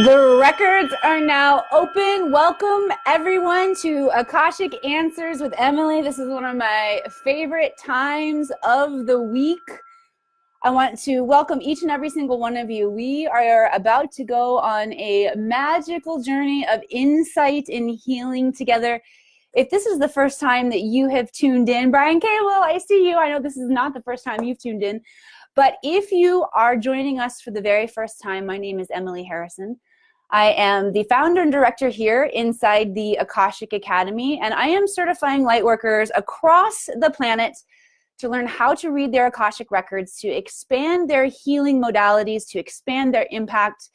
The records are now open. Welcome everyone to Akashic Answers with Emily. This is one of my favorite times of the week. I want to welcome each and every single one of you. We are about to go on a magical journey of insight and healing together. If this is the first time that you have tuned in, Brian K. Will, I see you. I know this is not the first time you've tuned in. But if you are joining us for the very first time, my name is Emily Harrison. I am the founder and director here inside the Akashic Academy, and I am certifying light workers across the planet to learn how to read their Akashic records, to expand their healing modalities, to expand their impact,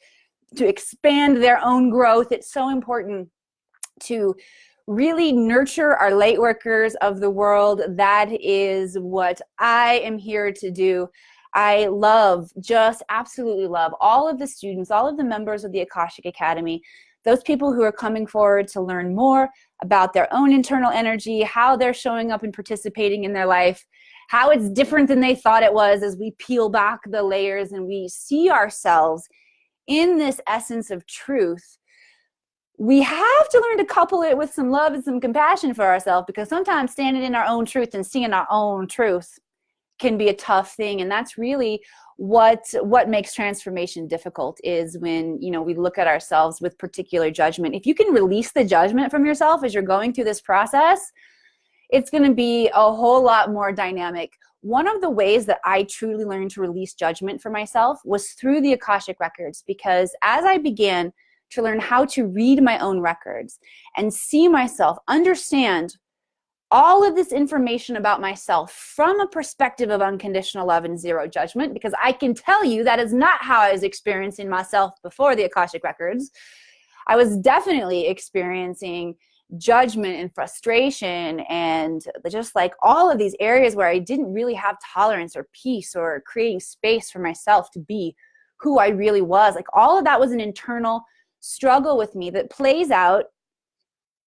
to expand their own growth. It's so important to really nurture our light workers of the world. That is what I am here to do. I love, just absolutely love all of the students, all of the members of the Akashic Academy, those people who are coming forward to learn more about their own internal energy, how they're showing up and participating in their life, how it's different than they thought it was as we peel back the layers and we see ourselves in this essence of truth. We have to learn to couple it with some love and some compassion for ourselves, because sometimes standing in our own truth and seeing our own truth can be a tough thing. And that's really what makes transformation difficult, is when, you know, we look at ourselves with particular judgment. If you can release the judgment from yourself as you're going through this process, it's going to be a whole lot more dynamic. One of the ways that I truly learned to release judgment for myself was through the Akashic records, because as I began to learn how to read my own records and see myself, understand all of this information about myself from a perspective of unconditional love and zero judgment, because I can tell you that is not how I was experiencing myself before the Akashic records. I was definitely experiencing judgment and frustration and just like all of these areas where I didn't really have tolerance or peace or creating space for myself to be who I really was. Like all of that was an internal struggle with me that plays out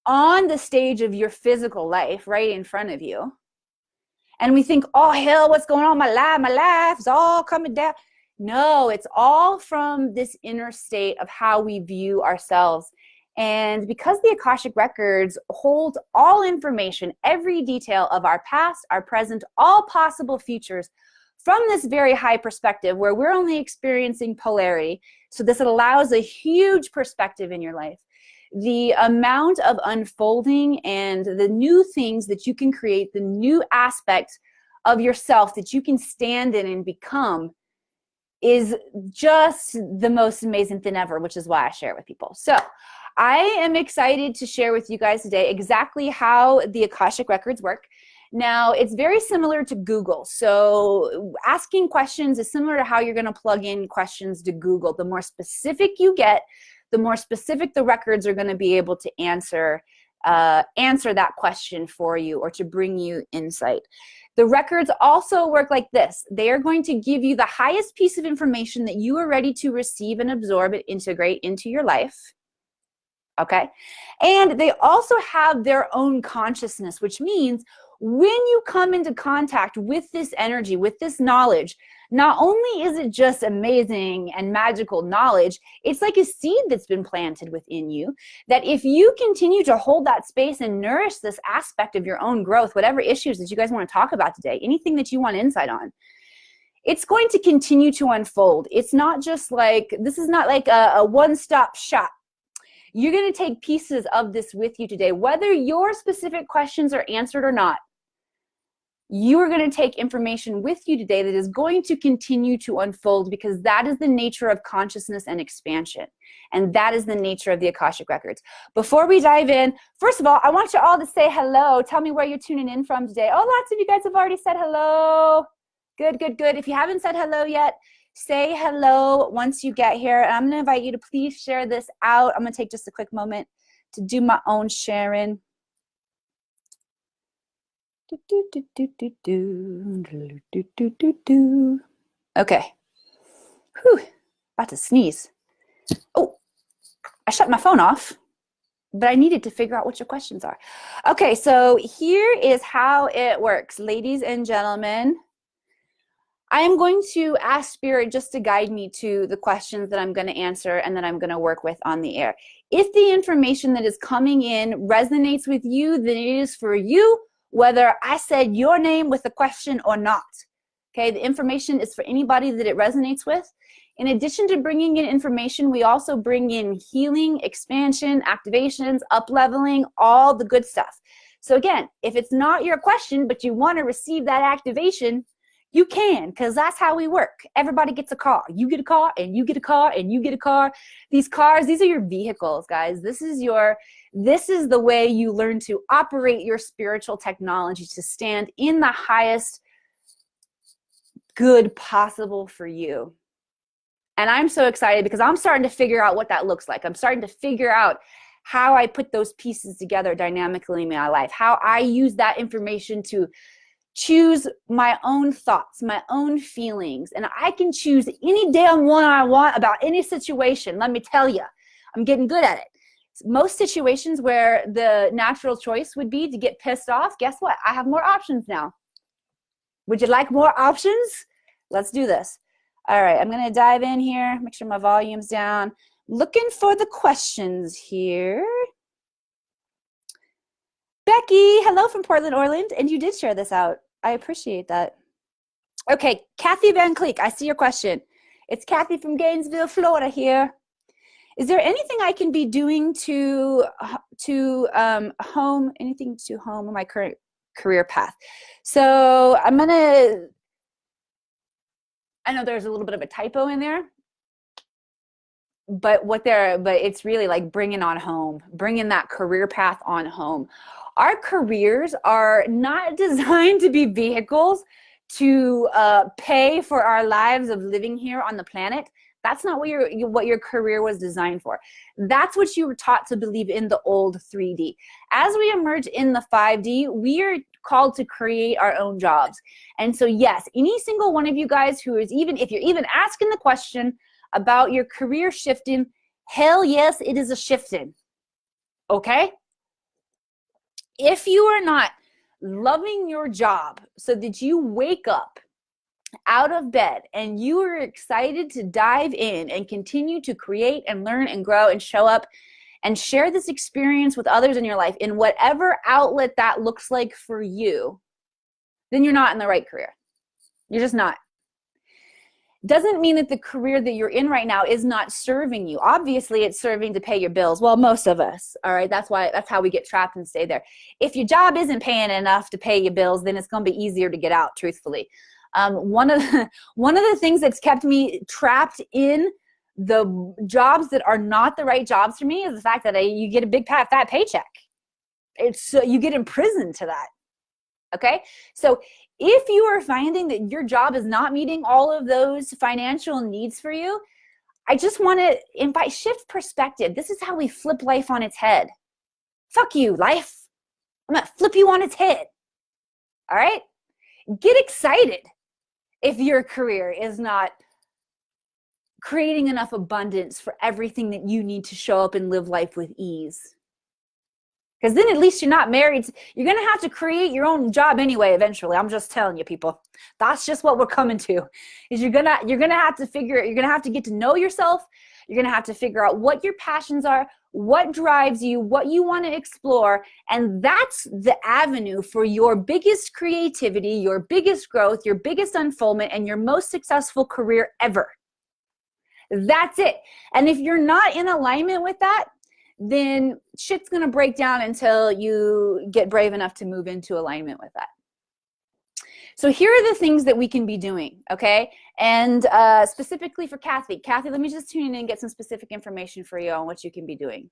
on the stage of your physical life right in front of you. And we think, oh hell, what's going on in my life is all coming down. No, it's all from this inner state of how we view ourselves. And because the Akashic records hold all information, every detail of our past, our present, all possible futures from this very high perspective where we're only experiencing polarity. So this allows a huge perspective in your life. The amount of unfolding and the new things that you can create, the new aspects of yourself that you can stand in and become, is just the most amazing thing ever, which is why I share it with people. So I am excited to share with you guys today exactly how the Akashic records work. Now, it's very similar to Google. So asking questions is similar to how you're going to plug in questions to Google. The more specific you get, the more specific the records are going to be able to answer that question for you, or to bring you insight. The records also work like this. They are going to give you the highest piece of information that you are ready to receive and absorb and integrate into your life. Okay? And they also have their own consciousness, which means when you come into contact with this energy, with this knowledge, not only is it just amazing and magical knowledge, it's like a seed that's been planted within you, that if you continue to hold that space and nourish this aspect of your own growth, whatever issues that you guys want to talk about today, anything that you want insight on, it's going to continue to unfold. It's not just like, this is not like a one-stop shop. You're going to take pieces of this with you today, whether your specific questions are answered or not. You are going to take information with you today that is going to continue to unfold, because that is the nature of consciousness and expansion. And that is the nature of the Akashic records. Before we dive in, first of all, I want you all to say hello. Tell me where you're tuning in from today. Oh, lots of you guys have already said hello. Good, good, good. If you haven't said hello yet, say hello once you get here. And I'm going to invite you to please share this out. I'm going to take just a quick moment to do my own sharing. Okay. Whew. About to sneeze. Oh, I shut my phone off, but I needed to figure out what your questions are. Okay, so here is how it works, ladies and gentlemen. I am going to ask Spirit just to guide me to the questions that I'm going to answer and that I'm going to work with on the air. If the information that is coming in resonates with you, then it is for you, whether I said your name with a question or not. Okay, the information is for anybody that it resonates with. In addition to bringing in information, we also bring in healing, expansion, activations, up-leveling, all the good stuff. So again, if it's not your question, but you want to receive that activation, you can, because that's how we work. Everybody gets a car. You get a car, and you get a car, and you get a car. These cars, these are your vehicles, guys. This is the way you learn to operate your spiritual technology to stand in the highest good possible for you. And I'm so excited because I'm starting to figure out what that looks like. I'm starting to figure out how I put those pieces together dynamically in my life, how I use that information to choose my own thoughts, my own feelings, and I can choose any damn one I want about any situation. Let me tell you, I'm getting good at it. Most situations where the natural choice would be to get pissed off, guess what? I have more options now. Would you like more options? Let's do this. All right, I'm going to dive in here, make sure my volume's down. Looking for the questions here. Becky, hello from Portland, Oregon, and you did share this out. I appreciate that. Okay, Kathy Van Cleek, I see your question. It's Kathy from Gainesville, Florida here. Is there anything I can be doing to home my current career path? So I know there's a little bit of a typo in there, but it's really like bringing that career path on home. Our careers are not designed to be vehicles to pay for our lives of living here on the planet. That's not what your career was designed for. That's what you were taught to believe in the old 3D. As we emerge in the 5D, we are called to create our own jobs. And so yes, any single one of you guys who is if you're even asking the question about your career shifting, hell yes, it is a shifting. Okay? If you are not loving your job so that you wake up out of bed and you are excited to dive in and continue to create and learn and grow and show up and share this experience with others in your life in whatever outlet that looks like for you, then you're not in the right career. You're just not. Doesn't mean that the career that you're in right now is not serving you. Obviously, it's serving to pay your bills. Well, most of us, all right? That's how we get trapped and stay there. If your job isn't paying enough to pay your bills, then it's going to be easier to get out, truthfully. One of the things that's kept me trapped in the jobs that are not the right jobs for me is the fact that you get a big fat paycheck. You get imprisoned to that. Okay? So if you are finding that your job is not meeting all of those financial needs for you, I just want to shift perspective. This is how we flip life on its head. Fuck you, life. I'm going to flip you on its head. All right? Get excited if your career is not creating enough abundance for everything that you need to show up and live life with ease. Because then at least you're not married. You're going to have to create your own job anyway eventually. I'm just telling you, people. That's just what we're coming to. Is you're going to have to get to know yourself. You're going to have to figure out what your passions are, what drives you, what you want to explore, and that's the avenue for your biggest creativity, your biggest growth, your biggest unfoldment, and your most successful career ever. That's it. And if you're not in alignment with that, then shit's going to break down until you get brave enough to move into alignment with that. So here are the things that we can be doing, okay? And specifically for Kathy. Kathy, let me just tune in and get some specific information for you on what you can be doing.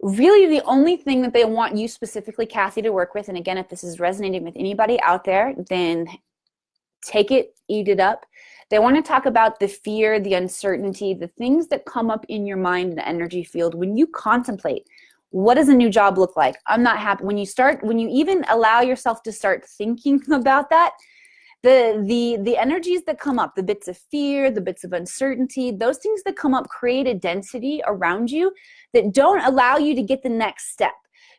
Really, the only thing that they want you specifically, Kathy, to work with, and again, if this is resonating with anybody out there, then take it, eat it up. They want to talk about the fear, the uncertainty, the things that come up in your mind and energy field when you contemplate, what does a new job look like? I'm not happy. When you even allow yourself to start thinking about that, The energies that come up, the bits of fear, the bits of uncertainty, those things that come up create a density around you that don't allow you to get the next step.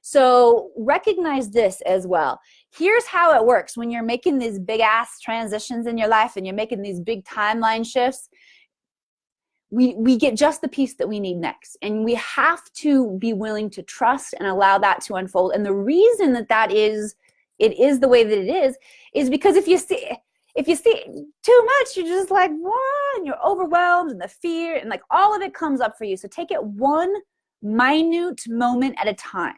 So recognize this as well. Here's how it works when you're making these big ass transitions in your life and you're making these big timeline shifts. We get just the piece that we need next, and we have to be willing to trust and allow that to unfold. And the reason that it is the way that it is because if you see too much, you're just like, what? And you're overwhelmed, and the fear and like all of it comes up for you. So take it one minute moment at a time.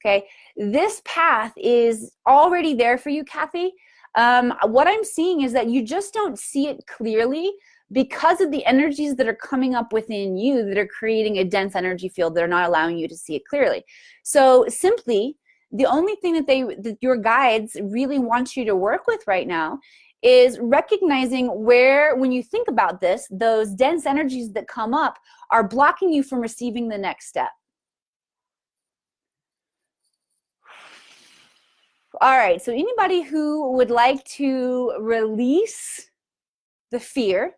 Okay, this path is already there for you, Kathy. What I'm seeing is that you just don't see it clearly because of the energies that are coming up within you that are creating a dense energy field that are not allowing you to see it clearly. So simply, the only thing that your guides really want you to work with right now is recognizing where, when you think about this, those dense energies that come up are blocking you from receiving the next step. All right, so anybody who would like to release the fear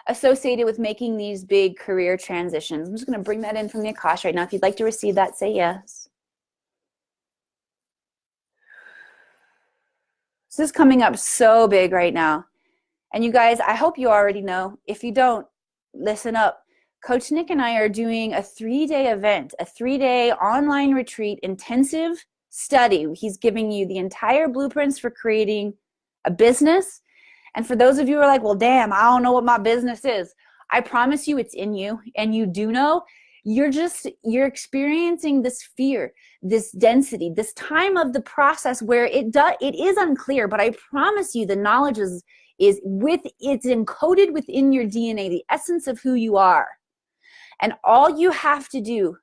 associated with making these big career transitions, I'm just going to bring that in from the Akashic right now. If you'd like to receive that, say yes. This is coming up so big right now. And you guys, I hope you already know. If you don't, listen up. Coach Nick and I are doing a 3-day event, a 3-day online retreat intensive study. He's giving you the entire blueprints for creating a business. And for those of you who are like, well, damn, I don't know what my business is. I promise you it's in you, and you do know. You're experiencing this fear, this density, this time of the process where it is unclear, but I promise you the knowledge it's encoded within your DNA, the essence of who you are. And all you have to do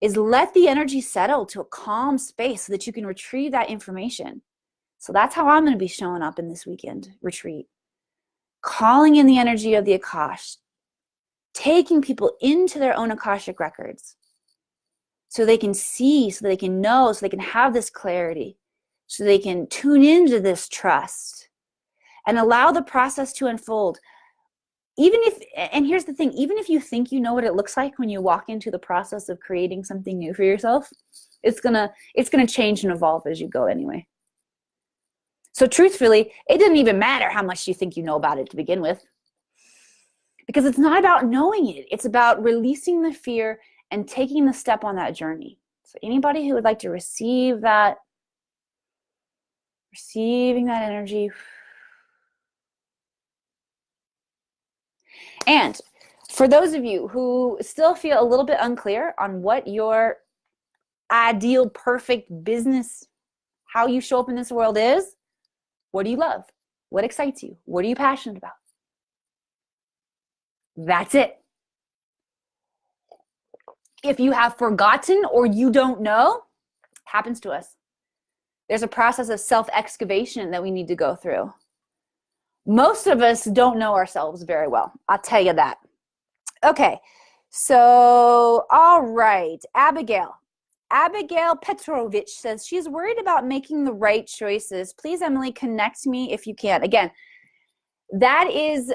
is let the energy settle to a calm space so that you can retrieve that information. So that's how I'm going to be showing up in this weekend retreat. Calling in the energy of the Akash, taking people into their own Akashic records so they can see, so they can know, so they can have this clarity, so they can tune into this trust and allow the process to unfold. Even if, and here's the thing, even if you think you know what it looks like when you walk into the process of creating something new for yourself, it's gonna change and evolve as you go anyway. So truthfully, it doesn't even matter how much you think you know about it to begin with, because it's not about knowing it. It's about releasing the fear and taking the step on that journey. So anybody who would like to receive that, receiving that energy. And for those of you who still feel a little bit unclear on what your ideal, perfect business, how you show up in this world is, what do you love? What excites you? What are you passionate about? That's it. If you have forgotten or you don't know, it happens to us. There's a process of self-excavation that we need to go through. Most of us don't know ourselves very well. I'll tell you that. Okay, so, all right, Abigail Petrovich says she's worried about making the right choices. Please, Emily, connect me if you can. Again, that is,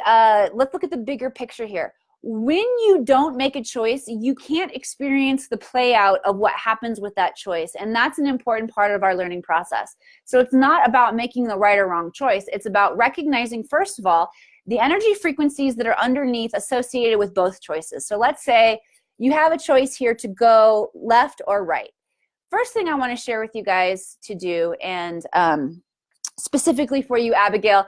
let's look at the bigger picture here. When you don't make a choice, you can't experience the play out of what happens with that choice. And that's an important part of our learning process. So it's not about making the right or wrong choice. It's about recognizing, first of all, the energy frequencies that are underneath associated with both choices. So let's say you have a choice here to go left or right. First thing I want to share with you guys to do, and specifically for you, Abigail,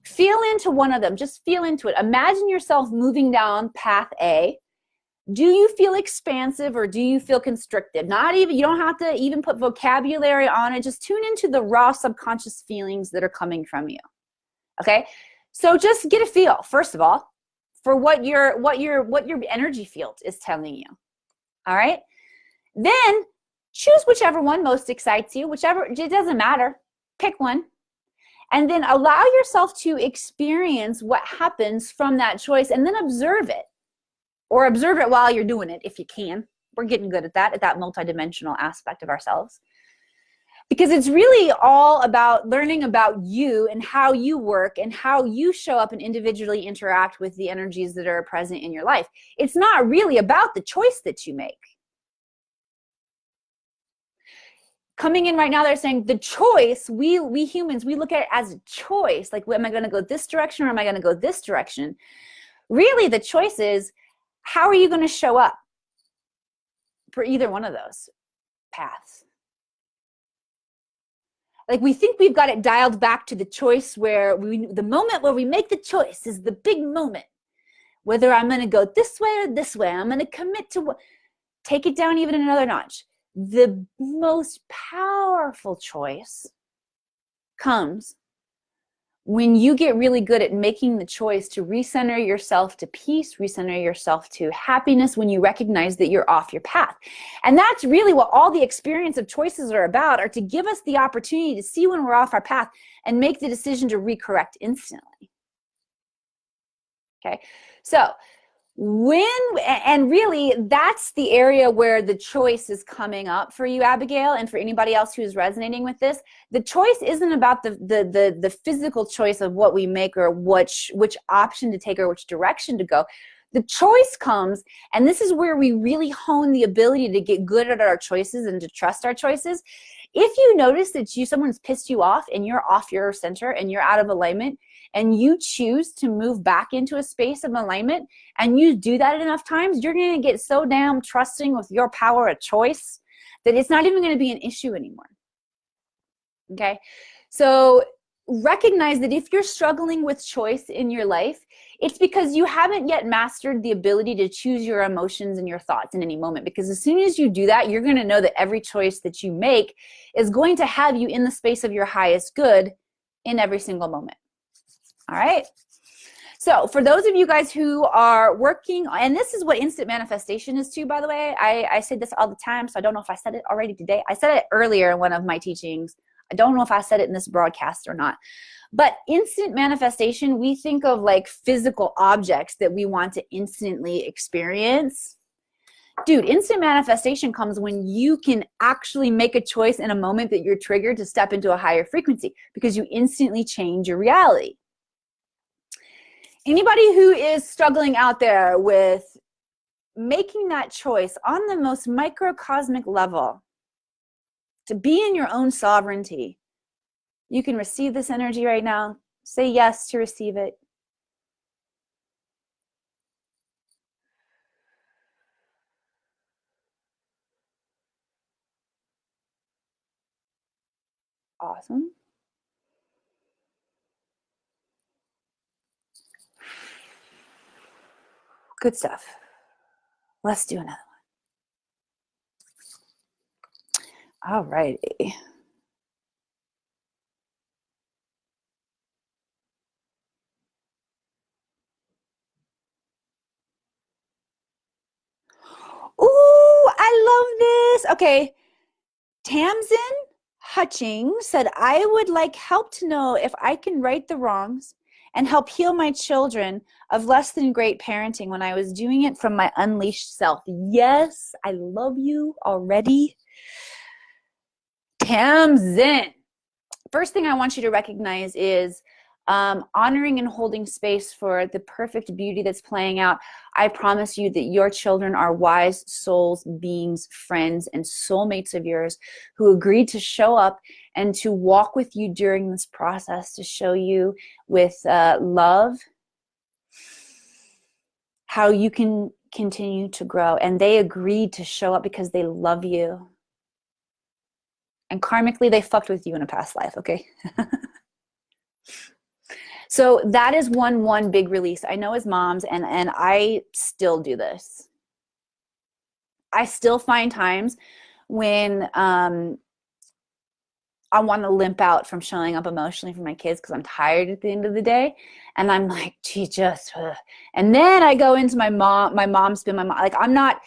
feel into one of them. Just feel into it. Imagine yourself moving down path A. Do you feel expansive or do you feel constricted? You don't have to even put vocabulary on it. Just tune into the raw subconscious feelings that are coming from you. Okay? So just get a feel, first of all, for what your energy field is telling you. All right? Then choose whichever one most excites you, it doesn't matter. Pick one. And then allow yourself to experience what happens from that choice, and then observe it. Or observe it while you're doing it if you can. We're getting good at that multidimensional aspect of ourselves. Because it's really all about learning about you and how you work and how you show up and individually interact with the energies that are present in your life. It's not really about the choice that you make. Coming in right now, they're saying the choice, we humans, we look at it as a choice. Like, am I going to go this direction or am I going to go this direction? Really, the choice is, how are you going to show up for either one of those paths? Like, we think we've got it dialed back to the choice where the moment where we make the choice is the big moment. Whether I'm going to go this way or this way, I'm going to commit to what. Take it down even another notch. The most powerful choice comes when you get really good at making the choice to recenter yourself to peace, recenter yourself to happiness, when you recognize that you're off your path. And that's really what all the experience of choices are about, are to give us the opportunity to see when we're off our path and make the decision to recorrect instantly. Okay, so and really that's the area where the choice is coming up for you, Abigail, and for anybody else who's resonating with this. The choice isn't about the physical choice of what we make or which option to take or which direction to go. The choice comes, and this is where we really hone the ability to get good at our choices and to trust our choices. If you notice that someone's pissed you off and you're off your center and you're out of alignment, and you choose to move back into a space of alignment, and you do that enough times, you're going to get so damn trusting with your power of choice that it's not even going to be an issue anymore. Okay? So recognize that if you're struggling with choice in your life, it's because you haven't yet mastered the ability to choose your emotions and your thoughts in any moment. Because as soon as you do that, you're going to know that every choice that you make is going to have you in the space of your highest good in every single moment. All right. So for those of you guys who are working, and this is what instant manifestation is too, by the way, I say this all the time, so I don't know if I said it already today. I said it earlier in one of my teachings. I don't know if I said it in this broadcast or not. But instant manifestation, we think of like physical objects that we want to instantly experience. Dude, instant manifestation comes when you can actually make a choice in a moment that you're triggered to step into a higher frequency, because you instantly change your reality. Anybody who is struggling out there with making that choice on the most microcosmic level to be in your own sovereignty, you can receive this energy right now. Say yes to receive it. Awesome. Good stuff. Let's do another one. All righty. Ooh, I love this. Okay. Tamsin Hutching said, I would like help to know if I can right the wrongs and help heal my children of less than great parenting when I was doing it from my unleashed self. Yes, I love you already. Tamsin. First thing I want you to recognize is honoring and holding space for the perfect beauty that's playing out. I promise you that your children are wise souls, beings, friends, and soulmates of yours who agreed to show up and to walk with you during this process, to show you with love how you can continue to grow. And they agreed to show up because they love you. And karmically, they fucked with you in a past life, okay? So that is one big release. I know as moms, and I still do this. I still find times when I want to limp out from showing up emotionally for my kids because I'm tired at the end of the day. And I'm like, gee, just, and then I go into my mom spin, like I'm not,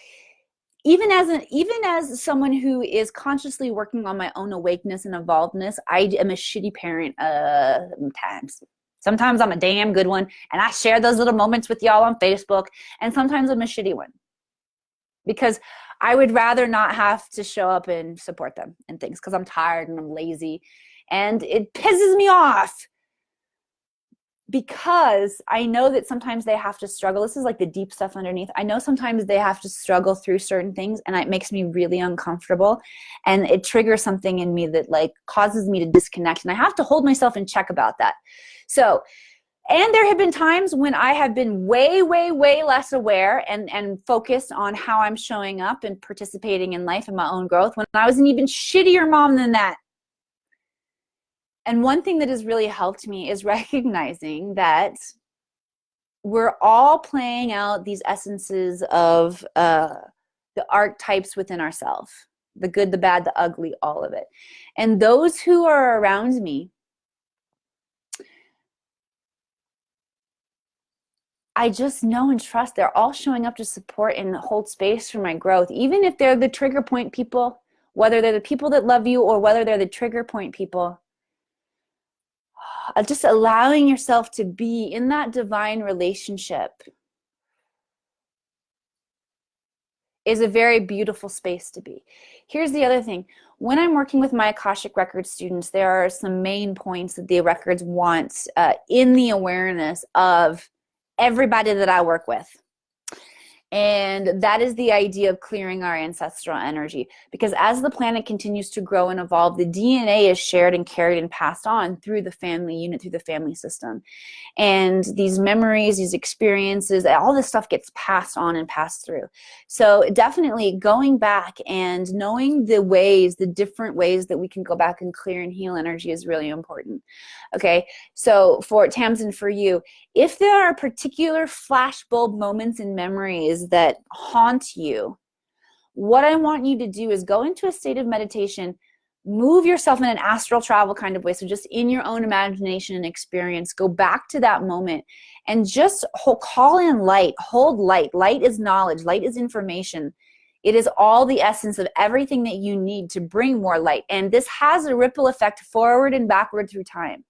even as someone who is consciously working on my own awakeness and evolvedness, I am a shitty parent sometimes. Sometimes I'm a damn good one, and I share those little moments with y'all on Facebook, and sometimes I'm a shitty one. Because I would rather not have to show up and support them and things because I'm tired and I'm lazy. And it pisses me off because I know that sometimes they have to struggle. This is like the deep stuff underneath. I know sometimes they have to struggle through certain things, and it makes me really uncomfortable, and it triggers something in me that like causes me to disconnect, and I have to hold myself in check about that. So, and there have been times when I have been way, way, way less aware and focused on how I'm showing up and participating in life and my own growth when I was an even shittier mom than that. And one thing that has really helped me is recognizing that we're all playing out these essences of the archetypes within ourselves, the good, the bad, the ugly, all of it. And those who are around me, I just know and trust they're all showing up to support and hold space for my growth, even if they're the trigger point people, whether they're the people that love you or whether they're the trigger point people. Just allowing yourself to be in that divine relationship is a very beautiful space to be. Here's the other thing. When I'm working with my Akashic Records students, there are some main points that the records want in the awareness of everybody that I work with. And that is the idea of clearing our ancestral energy. Because as the planet continues to grow and evolve, the DNA is shared and carried and passed on through the family unit, through the family system. And these memories, these experiences, all this stuff gets passed on and passed through. So definitely going back and knowing the ways, the different ways that we can go back and clear and heal energy is really important. Okay, so for Tamsin, for you, if there are particular flashbulb moments in memories that haunt you, what I want you to do is go into a state of meditation, move yourself in an astral travel kind of way, so just in your own imagination and experience, go back to that moment and just call in light, hold light. Light is knowledge, light is information. It is all the essence of everything that you need to bring more light. And this has a ripple effect forward and backward through time.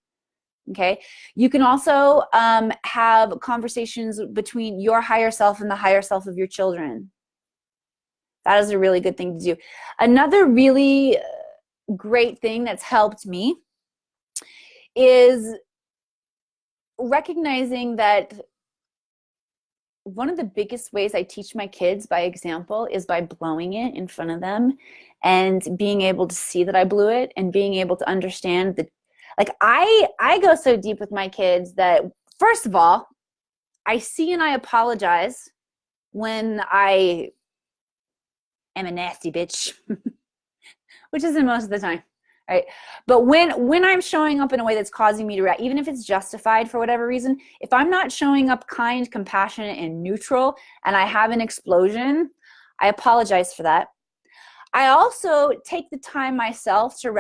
Okay, you can also have conversations between your higher self and the higher self of your children. That is a really good thing to do. Another really great thing that's helped me is recognizing that one of the biggest ways I teach my kids by example is by blowing it in front of them and being able to see that I blew it and being able to understand that. Like I go so deep with my kids that, first of all, I see and I apologize when I am a nasty bitch, which isn't most of the time, right? But when I'm showing up in a way that's causing me to react, even if it's justified for whatever reason, if I'm not showing up kind, compassionate, and neutral, and I have an explosion, I apologize for that. I also take the time myself to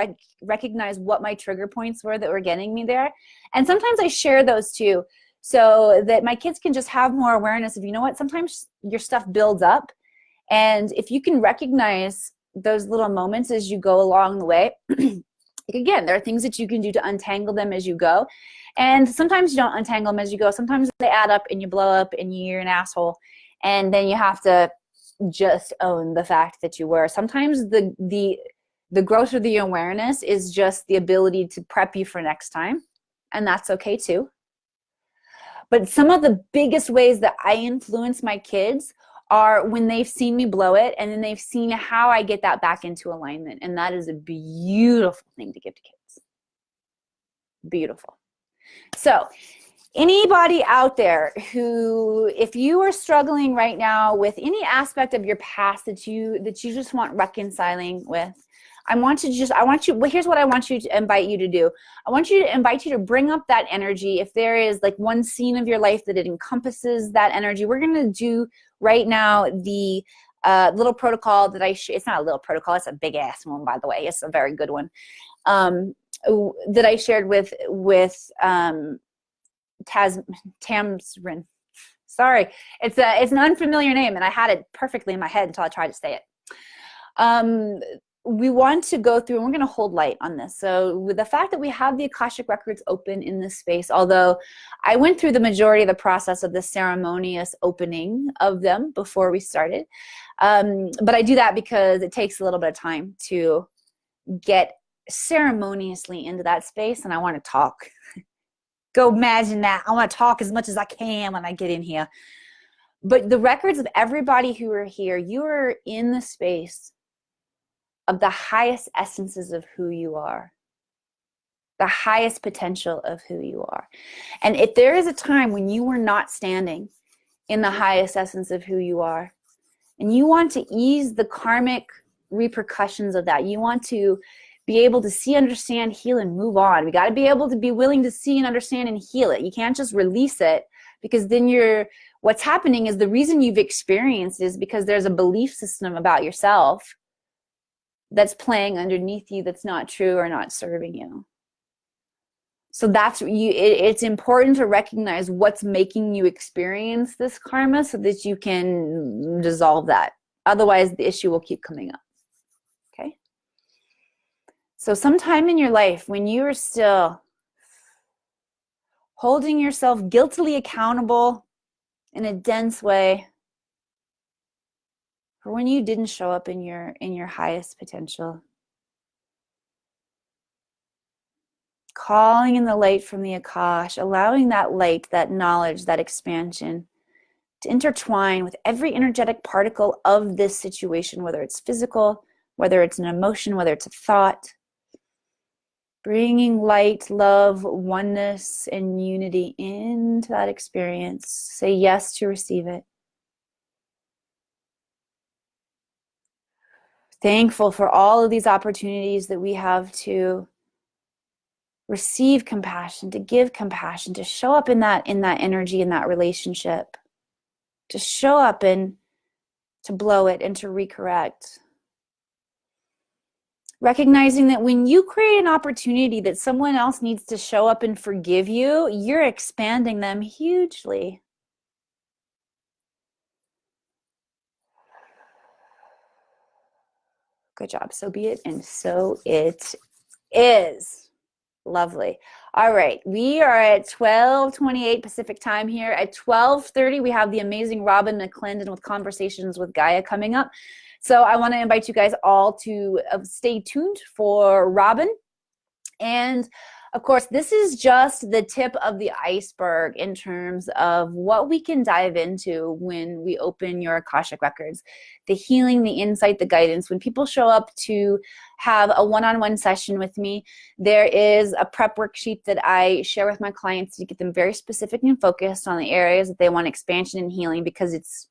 recognize what my trigger points were that were getting me there. And sometimes I share those too, so that my kids can just have more awareness of, you know what, sometimes your stuff builds up. And if you can recognize those little moments as you go along the way, again, there are things that you can do to untangle them as you go. And sometimes you don't untangle them as you go. Sometimes they add up and you blow up and you're an asshole. And then you have to just own the fact that you were. Sometimes the growth or the awareness is just the ability to prep you for next time, and that's okay too. But some of the biggest ways that I influence my kids are when they've seen me blow it, and then they've seen how I get that back into alignment, and that is a beautiful thing to give to kids. Beautiful. So anybody out there who, if you are struggling right now with any aspect of your past that you just want reconciling with, here's what I want you to invite you to do. I want you to invite you to bring up that energy. If there is like one scene of your life that it encompasses that energy, we're going to do right now the little protocol that it's not a little protocol, it's a big ass one, by the way. It's a very good one that I shared with Tamsin. Sorry, it's an unfamiliar name, and I had it perfectly in my head until I tried to say it. we want to go through, and we're going to hold light on this. So with the fact that we have the Akashic records open in this space, although I went through the majority of the process of the ceremonious opening of them before we started, but I do that because it takes a little bit of time to get ceremoniously into that space, and I want to talk. Go imagine that. I want to talk as much as I can when I get in here. But the records of everybody who are here, you are in the space of the highest essences of who you are, the highest potential of who you are. And if there is a time when you were not standing in the highest essence of who you are, and you want to ease the karmic repercussions of that, you want to be able to see, understand, heal, and move on. We got to be able to be willing to see and understand and heal it. You can't just release it, because then what's happening is the reason you've experienced is because there's a belief system about yourself that's playing underneath you that's not true or not serving you. So it's important to recognize what's making you experience this karma so that you can dissolve that. Otherwise, the issue will keep coming up. Okay? So sometime in your life when you are still holding yourself guiltily accountable in a dense way, or when you didn't show up in your highest potential, calling in the light from the Akash, allowing that light, that knowledge, that expansion to intertwine with every energetic particle of this situation, whether it's physical, whether it's an emotion, whether it's a thought, bringing light, love, oneness, and unity into that experience. Say yes to receive it. Thankful for all of these opportunities that we have to receive compassion, to give compassion, to show up in that energy, in that relationship, to show up and to blow it and to recorrect. Recognizing that when you create an opportunity that someone else needs to show up and forgive you, you're expanding them hugely. Good job. So be it, and so it is. Lovely. All right. We are at 12:28 Pacific time here. At 12:30, we have the amazing Robin McClendon with Conversations with Gaia coming up. So I want to invite you guys all to stay tuned for Robin. And of course, this is just the tip of the iceberg in terms of what we can dive into when we open your Akashic records. The healing, the insight, the guidance. When people show up to have a one-on-one session with me, there is a prep worksheet that I share with my clients to get them very specific and focused on the areas that they want expansion and healing, because it's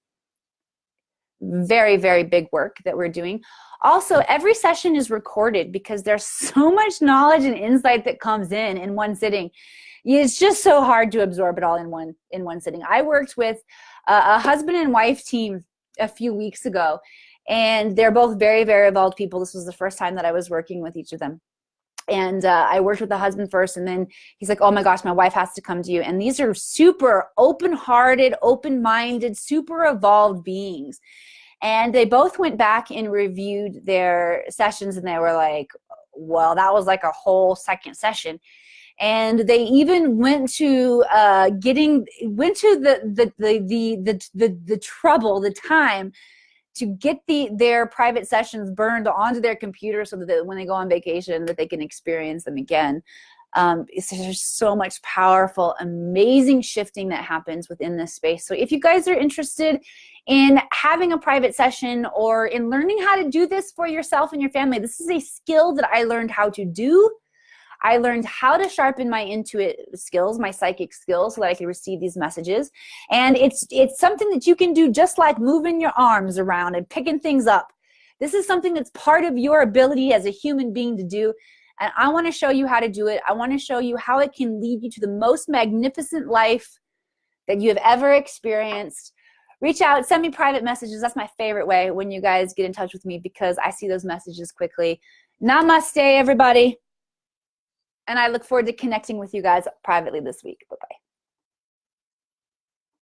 very, very big work that we're doing. Also, every session is recorded because there's so much knowledge and insight that comes in one sitting. It's just so hard to absorb it all in one sitting. I worked with a husband and wife team a few weeks ago, and they're both very, very evolved people. This was the first time that I was working with each of them. And I worked with the husband first, and then he's like, oh my gosh, my wife has to come to you. And these are super open-hearted, open-minded, super evolved beings. And they both went back and reviewed their sessions, and they were like, well, that was like a whole second session. And they even went to the trouble, the time to get their private sessions burned onto their computer so that when they go on vacation that they can experience them again. There's so much powerful, amazing shifting that happens within this space. So if you guys are interested in having a private session or in learning how to do this for yourself and your family, this is a skill that I learned how to do. I learned how to sharpen my intuitive skills, my psychic skills, so that I can receive these messages. And it's something that you can do just like moving your arms around and picking things up. This is something that's part of your ability as a human being to do. And I want to show you how to do it. I want to show you how it can lead you to the most magnificent life that you have ever experienced. Reach out, send me private messages. That's my favorite way when you guys get in touch with me, because I see those messages quickly. Namaste, everybody. And I look forward to connecting with you guys privately this week. Bye-bye.